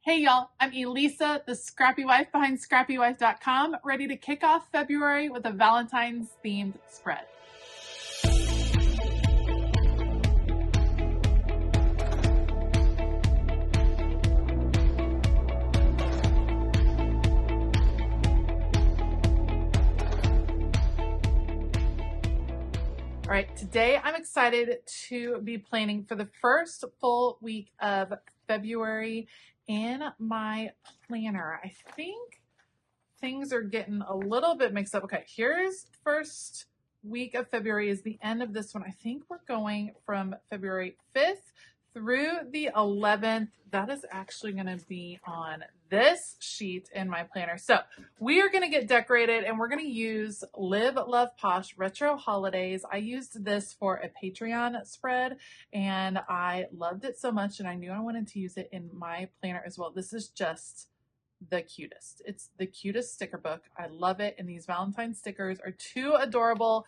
Hey y'all, I'm Elisa, the Scrappy Wife behind ScrappyWife.com, ready to kick off February with a Valentine's themed spread. All right, today I'm excited to be planning for the first full week of February in my planner. I think things are getting a little bit mixed up. Okay, here's first week of February is the end of this one. I think we're going from February 5th through the 11th. That is actually going to be on this sheet in my planner. So we are going to get decorated and we're going to use Live Love Posh Retro Holidays. I used this for a Patreon spread and I loved it so much and I knew I wanted to use it in my planner as well. This is just the cutest. It's the cutest sticker book. I love it. And these Valentine stickers are too adorable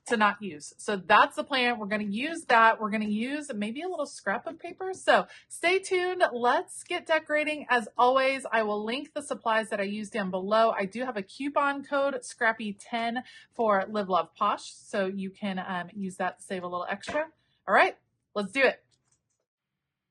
to not use. So that's the plan. We're going to use that. We're going to use maybe a little scrapbook paper. So stay tuned. Let's get decorating. As always, I will link the supplies that I use down below. I do have a coupon code Scrappy10 for Live Love Posh. So you can use that to save a little extra. All right, let's do it.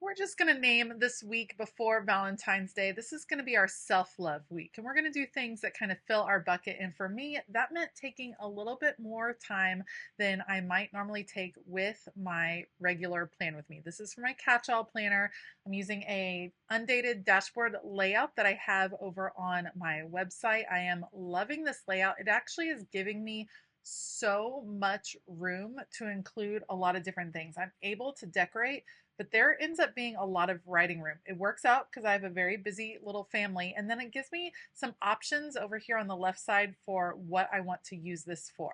We're just going to name this week before Valentine's Day. This is going to be our self-love week. And we're going to do things that kind of fill our bucket. And for me, that meant taking a little bit more time than I might normally take with my regular plan with me. This is for my catch-all planner. I'm using a undated dashboard layout that I have over on my website. I am loving this layout. It actually is giving me so much room to include a lot of different things. I'm able to decorate, but there ends up being a lot of writing room. It works out because I have a very busy little family, and then it gives me some options over here on the left side for what I want to use this for.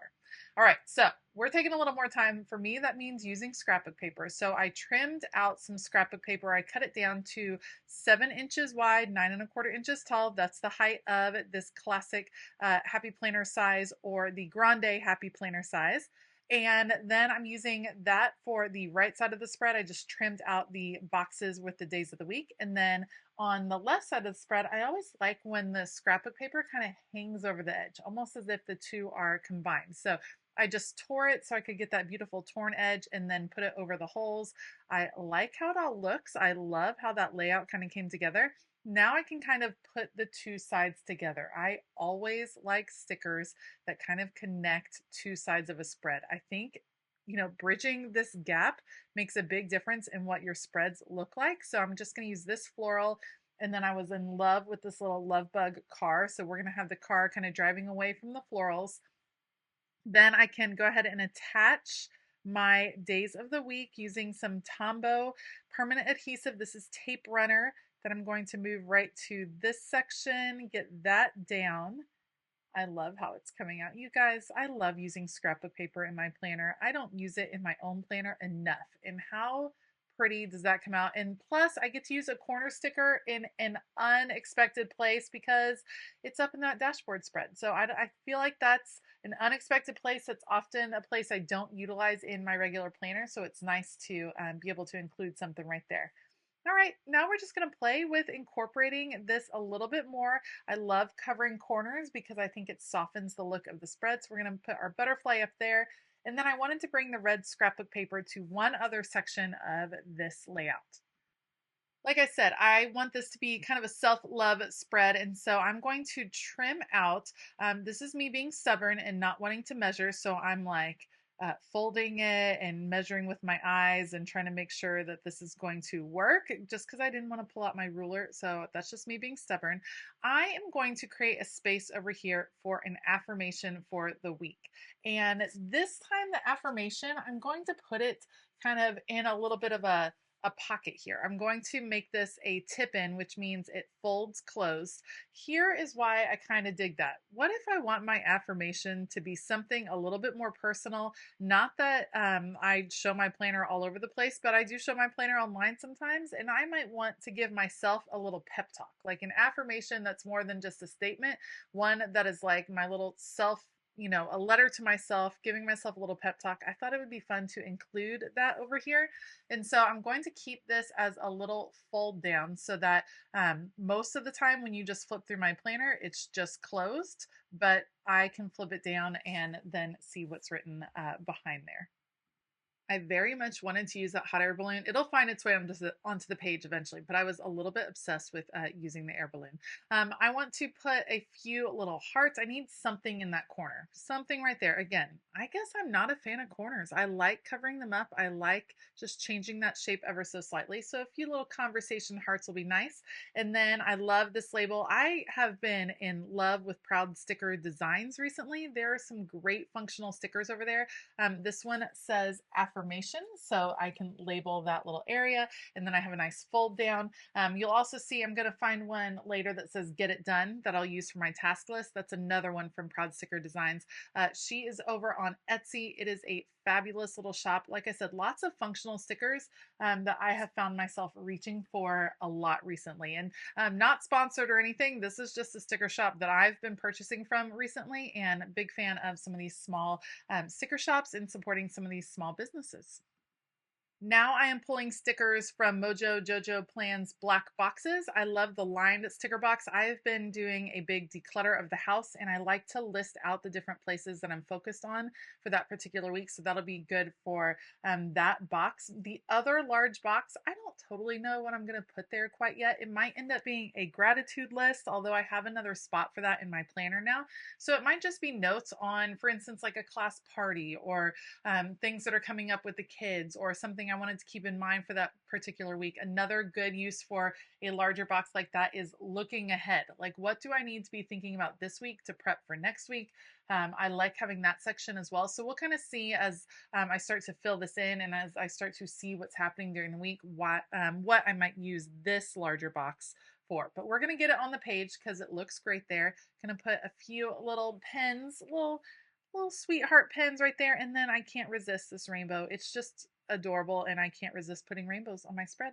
All right, so we're taking a little more time. For me, that means using scrapbook paper. So I trimmed out some scrapbook paper. I cut it down to 7 inches wide, 9¼ inches tall. That's the height of this classic Happy Planner size or the Grande Happy Planner size. And then I'm using that for the right side of the spread. I just trimmed out the boxes with the days of the week. And then on the left side of the spread, I always like when the scrapbook paper kind of hangs over the edge, almost as if the two are combined. So I just tore it so I could get that beautiful torn edge and then put it over the holes. I like how it all looks. I love how that layout kind of came together. Now I can kind of put the two sides together. I always like stickers that kind of connect two sides of a spread. I think, bridging this gap makes a big difference in what your spreads look like. So I'm just going to use this floral. And then I was in love with this little love bug car. So we're going to have the car kind of driving away from the florals. Then I can go ahead and attach my days of the week using some Tombow permanent adhesive. This is tape runner that I'm going to move right to this section, get that down. I love how it's coming out. You guys, I love using scrapbook paper in my planner. I don't use it in my own planner enough. And how pretty does that come out? And plus, I get to use a corner sticker in an unexpected place because it's up in that dashboard spread. So I feel like that's an unexpected place. That's often a place I don't utilize in my regular planner. So it's nice to be able to include something right there. All right, now we're just going to play with incorporating this a little bit more. I love covering corners because I think it softens the look of the spread. So we're going to put our butterfly up there. And then I wanted to bring the red scrapbook paper to one other section of this layout. Like I said, I want this to be kind of a self-love spread, and so I'm going to trim out. This is me being stubborn and not wanting to measure, so I'm like folding it and measuring with my eyes and trying to make sure that this is going to work just because I didn't want to pull out my ruler. So that's just me being stubborn. I am going to create a space over here for an affirmation for the week. And this time the affirmation, I'm going to put it kind of in a little bit of a pocket here. I'm going to make this a tip-in, which means it folds closed. Here is why I kind of dig that. What if I want my affirmation to be something a little bit more personal? Not that I show my planner all over the place, but I do show my planner online sometimes, and I might want to give myself a little pep talk, like an affirmation that's more than just a statement, one that is like my little self you know, a letter to myself, giving myself a little pep talk, I thought it would be fun to include that over here. And so I'm going to keep this as a little fold down so that most of the time when you just flip through my planner, it's just closed, but I can flip it down and then see what's written behind there. I very much wanted to use that hot air balloon. It'll find its way onto the page eventually, but I was a little bit obsessed with using the air balloon. I want to put a few little hearts. I need something in that corner, something right there. Again, I guess I'm not a fan of corners. I like covering them up. I like just changing that shape ever so slightly. So a few little conversation hearts will be nice. And then I love this label. I have been in love with Proud Sticker Designs recently. There are some great functional stickers over there. This one says affirmation, so I can label that little area, and then I have a nice fold down. You'll also see I'm going to find one later that says get it done that I'll use for my task list. That's another one from Proud Sticker Designs. She is over on Etsy. It is a fabulous little shop. Like I said, lots of functional stickers that I have found myself reaching for a lot recently. And not sponsored or anything. This is just a sticker shop that I've been purchasing from recently, and a big fan of some of these small sticker shops and supporting some of these small businesses. Now I am pulling stickers from Mojo Jojo Plan's black boxes. I love the lined sticker box. I've been doing a big declutter of the house, and I like to list out the different places that I'm focused on for that particular week. So that'll be good for that box. The other large box, I don't totally know what I'm going to put there quite yet. It might end up being a gratitude list, although I have another spot for that in my planner now. So it might just be notes on, for instance, like a class party or things that are coming up with the kids or something I wanted to keep in mind for that particular week. Another good use for a larger box like that is looking ahead. Like, what do I need to be thinking about this week to prep for next week? I like having that section as well. So we'll kind of see as I start to fill this in and as I start to see what's happening during the week, what I might use this larger box for. But we're going to get it on the page because it looks great there. Going to put a few little pens, little sweetheart pens right there. And then I can't resist this rainbow. It's just adorable, and I can't resist putting rainbows on my spread.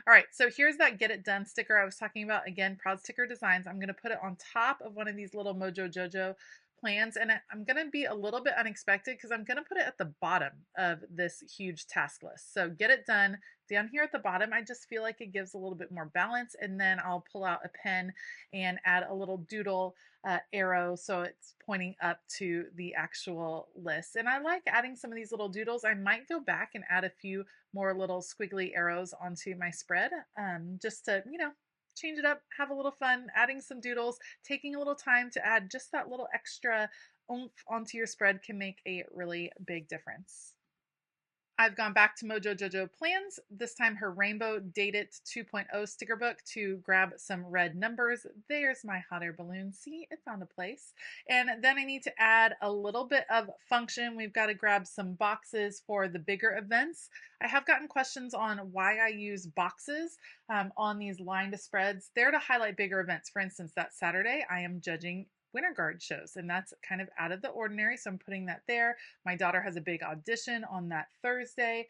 All right, so here's that Get It Done sticker I was talking about. Again, Proud Sticker Designs. I'm going to put it on top of one of these little Mojo Jojo plans, and I'm going to be a little bit unexpected because I'm going to put it at the bottom of this huge task list. So Get It Done down here at the bottom. I just feel like it gives a little bit more balance, and then I'll pull out a pen and add a little doodle arrow so it's pointing up to the actual list. And I like adding some of these little doodles. I might go back and add a few more little squiggly arrows onto my spread just to, you know, change it up, have a little fun, adding some doodles, taking a little time to add just that little extra oomph onto your spread can make a really big difference. I've gone back to Mojo Jojo Plans, this time her Rainbow Date It 2.0 sticker book to grab some red numbers. There's my hot air balloon. See, it found a place. And then I need to add a little bit of function. We've got to grab some boxes for the bigger events. I have gotten questions on why I use boxes on these lined spreads. They're to highlight bigger events. For instance, that Saturday, I am judging Winter Guard shows, and that's kind of out of the ordinary, so I'm putting that there. My daughter has a big audition on that Thursday.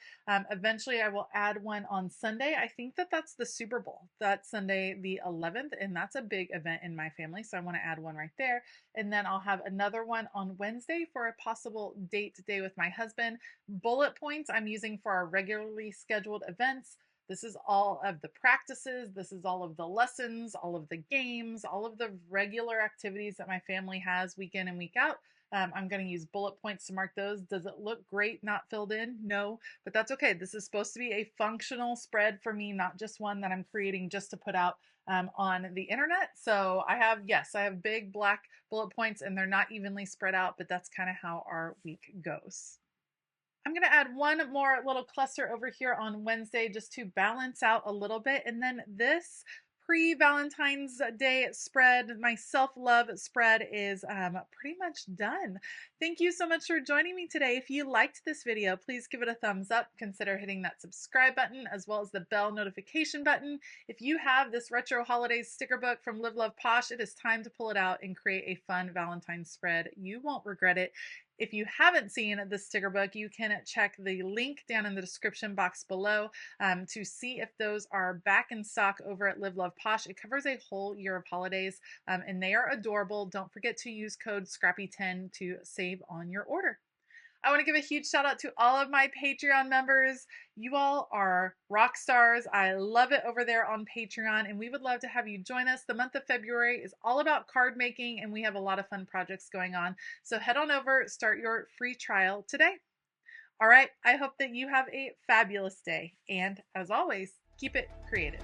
Eventually I will add one on Sunday. I think that that's the Super Bowl. That's Sunday the 11th, and that's a big event in my family, so I want to add one right there. And then I'll have another one on Wednesday for a possible date day with my husband. Bullet points I'm using for our regularly scheduled events. This is all of the practices. This is all of the lessons, all of the games, all of the regular activities that my family has week in and week out. I'm going to use bullet points to mark those. Does it look great not filled in? No, but that's okay. This is supposed to be a functional spread for me, not just one that I'm creating just to put out on the internet. So I have big black bullet points, and they're not evenly spread out, but that's kind of how our week goes. I'm going to add one more little cluster over here on Wednesday just to balance out a little bit. And then this pre-Valentine's Day spread, my self-love spread, is pretty much done. Thank you so much for joining me today. If you liked this video, please give it a thumbs up. Consider hitting that subscribe button as well as the bell notification button. If you have this retro holidays sticker book from Love Posh, it is time to pull it out and create a fun Valentine's spread. You won't regret it. If you haven't seen the sticker book, you can check the link down in the description box below to see if those are back in stock over at Love Posh. It covers a whole year of holidays and they are adorable. Don't forget to use code SCRAPPY10 to save on your order. I want to give a huge shout out to all of my Patreon members. You all are rock stars. I love it over there on Patreon, and we would love to have you join us. The month of February is all about card making, and we have a lot of fun projects going on. So head on over, start your free trial today. All right, I hope that you have a fabulous day, and as always, keep it creative.